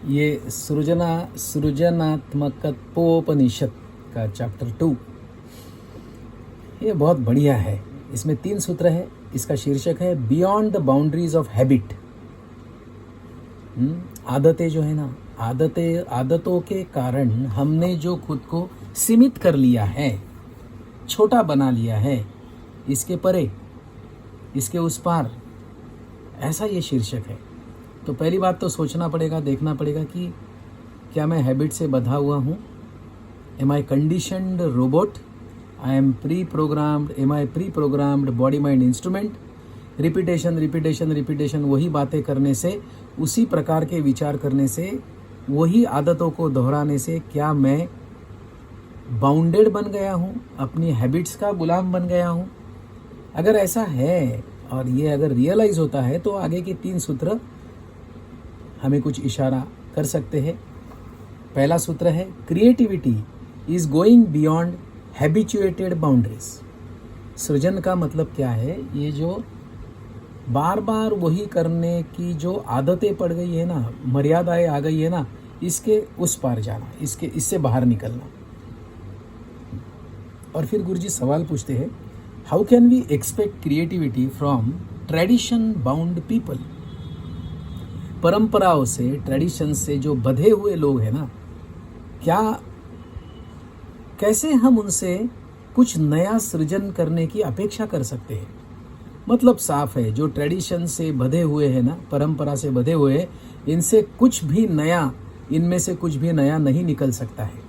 ये सृजनात्मकत्वोपनिषद का चैप्टर 2, ये बहुत बढ़िया है। इसमें 3 सूत्र है। इसका शीर्षक है beyond the boundaries of habit. आदतें जो है ना, आदतों के कारण हमने जो खुद को सीमित कर लिया है, छोटा बना लिया है, इसके परे, इसके उस पार, ऐसा ये शीर्षक है। तो पहली बात तो सोचना पड़ेगा, देखना पड़ेगा कि क्या मैं हैबिट से बंधा हुआ हूँ? Am I conditioned robot? Am I pre programmed body mind instrument? Repetition वही बातें करने से, उसी प्रकार के विचार करने से, वही आदतों को दोहराने से क्या मैं बाउंडेड बन गया हूँ, अपनी हैबिट्स का गुलाम बन गया हूँ? अगर ऐसा है और ये अगर रियलाइज होता है तो आगे के 3 सूत्र हमें कुछ इशारा कर सकते हैं। पहला सूत्र है creativity is going beyond habituated boundaries. सृजन का मतलब क्या है? ये जो बार बार वही करने की जो आदतें पड़ गई है ना, मर्यादाएं आ गई है ना, इसके उस पार जाना, इससे बाहर निकलना। और फिर गुरुजी सवाल पूछते हैं, how can we expect creativity from tradition bound people? परंपराओं से, ट्रेडिशन से जो बंधे हुए लोग हैं ना, कैसे हम उनसे कुछ नया सृजन करने की अपेक्षा कर सकते हैं? मतलब साफ है, जो ट्रेडिशन से बंधे हुए हैं ना, परंपरा से बंधे हुए हैं, इनसे कुछ भी नया, इनमें से कुछ भी नया नहीं निकल सकता है।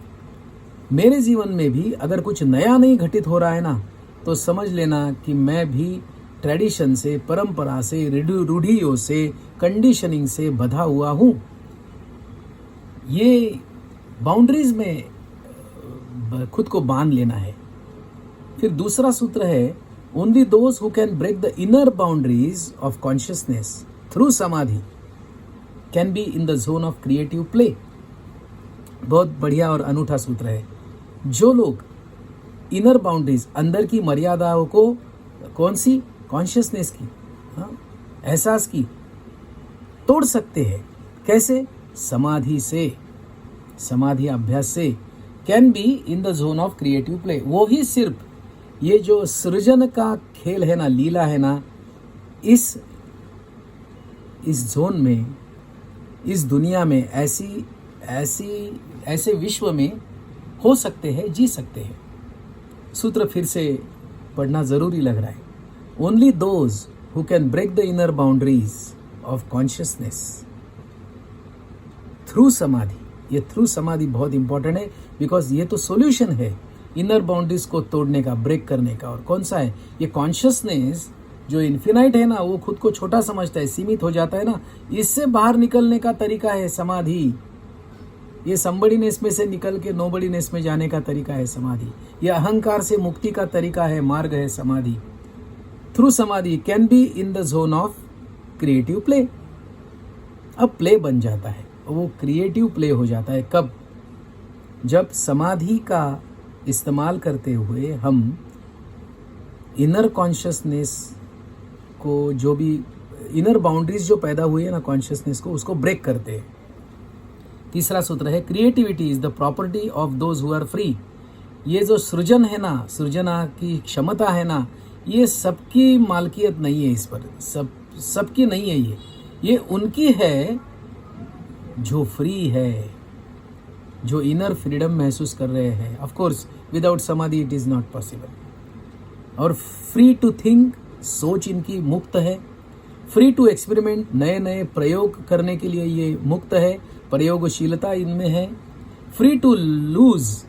मेरे जीवन में भी अगर कुछ नया नहीं घटित हो रहा है ना, तो समझ लेना कि मैं भी ट्रेडिशन से, परंपरा से, रूढ़ियों से, कंडीशनिंग से बंधा हुआ हूँ। ये बाउंड्रीज में खुद को बांध लेना है। फिर दूसरा सूत्र है only those who can break the inner boundaries of consciousness through samadhi can be in the zone of creative play. बहुत बढ़िया और अनूठा सूत्र है। जो लोग इनर बाउंड्रीज, अंदर की मर्यादाओं को, कौन सी? कॉन्शियसनेस की, एहसास की, तोड़ सकते हैं। कैसे? समाधि से, समाधि अभ्यास से। Can be in the zone of creative play. वो ही सिर्फ ये जो सृजन का खेल है ना, लीला है ना, इस जोन में, इस दुनिया में, ऐसे विश्व में हो सकते हैं, जी सकते हैं। सूत्र फिर से पढ़ना जरूरी लग रहा है। Only those who can break the inner boundaries of consciousness through samadhi. ये थ्रू समाधि बहुत इंपॉर्टेंट है, बिकॉज ये तो सॉल्यूशन है इनर बाउंड्रीज को तोड़ने का, ब्रेक करने का। और कौन सा है? ये कॉन्शियसनेस जो इन्फिनाइट है ना, वो खुद को छोटा समझता है, सीमित हो जाता है ना, इससे बाहर निकलने का तरीका है समाधि। ये समबड़ीनेस में से निकल के नोबड़ीनेस में जाने का तरीका है समाधि। ये अहंकार से मुक्ति का तरीका है, मार्ग है समाधि। Through samadhi can be in the zone of creative play. अब प्ले बन जाता है, वो क्रिएटिव प्ले हो जाता है। कब? जब समाधि का इस्तेमाल करते हुए हम इनर कॉन्शियसनेस को, जो भी इनर बाउंड्रीज जो पैदा हुई है ना कॉन्शियसनेस को, उसको ब्रेक करते हैं। तीसरा सूत्र है creativity is the property of those who are free. ये जो सृजन है ना, सृजना की क्षमता है ना, ये सबकी मालकियत नहीं है, इस पर सबकी नहीं है। ये उनकी है जो फ्री है, जो इनर फ्रीडम महसूस कर रहे हैं। ऑफ कोर्स विदाउट समाधि इट इज नॉट पॉसिबल। और फ्री टू थिंक, सोच इनकी मुक्त है। फ्री टू एक्सपेरिमेंट, नए नए प्रयोग करने के लिए ये मुक्त है, प्रयोगशीलता इनमें है। फ्री टू लूज,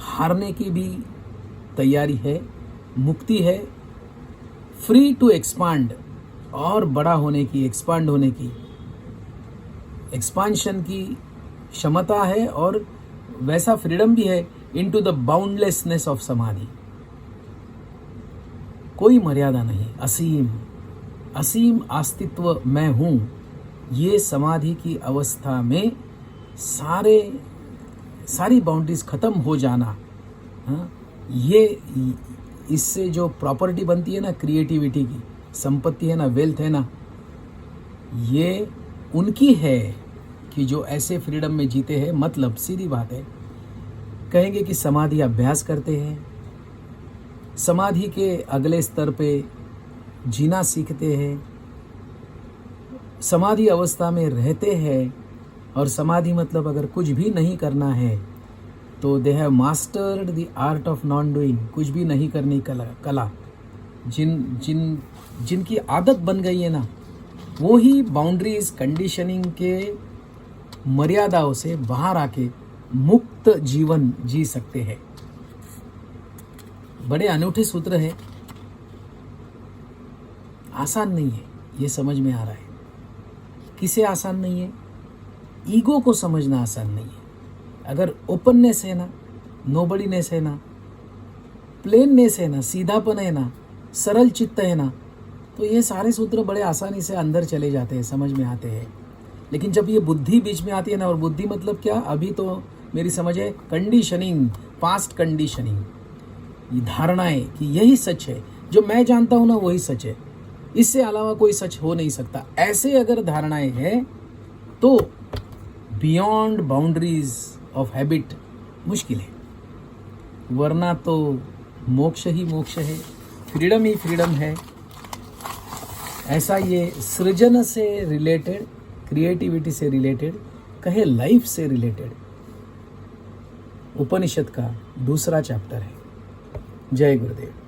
हारने की भी तैयारी है, मुक्ति है। फ्री टू एक्सपांड, और बड़ा होने की, एक्सपांड होने की, एक्सपांशन की क्षमता है। और वैसा फ्रीडम भी है इनटू द बाउंडलेसनेस ऑफ समाधि। कोई मर्यादा नहीं, असीम अस्तित्व मैं हूं। ये समाधि की अवस्था में सारी बाउंड्रीज खत्म हो जाना, ये इससे जो प्रॉपर्टी बनती है ना, क्रिएटिविटी की संपत्ति है ना, वेल्थ है ना, ये उनकी है कि जो ऐसे फ्रीडम में जीते हैं, मतलब सीधी बात है, कहेंगे कि समाधि अभ्यास करते हैं, समाधि के अगले स्तर पे जीना सीखते हैं, समाधि अवस्था में रहते हैं, और समाधि मतलब अगर कुछ भी नहीं करना है तो they have mastered the art of non doing, कुछ भी नहीं करने की कला जिनकी आदत बन गई है ना, वो ही बाउंड्रीज कंडीशनिंग के मर्यादाओं से बाहर आके मुक्त जीवन जी सकते हैं। बड़े अनूठे सूत्र है, आसान नहीं है, ये समझ में आ रहा है। किसे आसान नहीं है? ईगो को समझना आसान नहीं है। अगर ओपननेस है ना, नोबडीनेस है ना, प्लेननेस है ना, सीधापन है ना, सरल चित्त है ना, तो ये सारे सूत्र बड़े आसानी से अंदर चले जाते हैं, समझ में आते हैं। लेकिन जब ये बुद्धि बीच में आती है ना, और बुद्धि मतलब क्या, अभी तो मेरी समझ है कंडीशनिंग, पास्ट कंडीशनिंग, ये धारणाएं कि यही सच है, जो मैं जानता हूं ना वही सच है, इससे अलावा कोई सच हो नहीं सकता, ऐसे अगर धारणाएं हैं तो बियॉन्ड बाउंड्रीज ऑफ हैबिट मुश्किल है, वरना तो मोक्ष ही मोक्ष है, फ्रीडम ही फ्रीडम है। ऐसा ये सृजन से रिलेटेड, क्रिएटिविटी से रिलेटेड, कहे लाइफ से रिलेटेड उपनिषद का दूसरा चैप्टर है। जय गुरुदेव।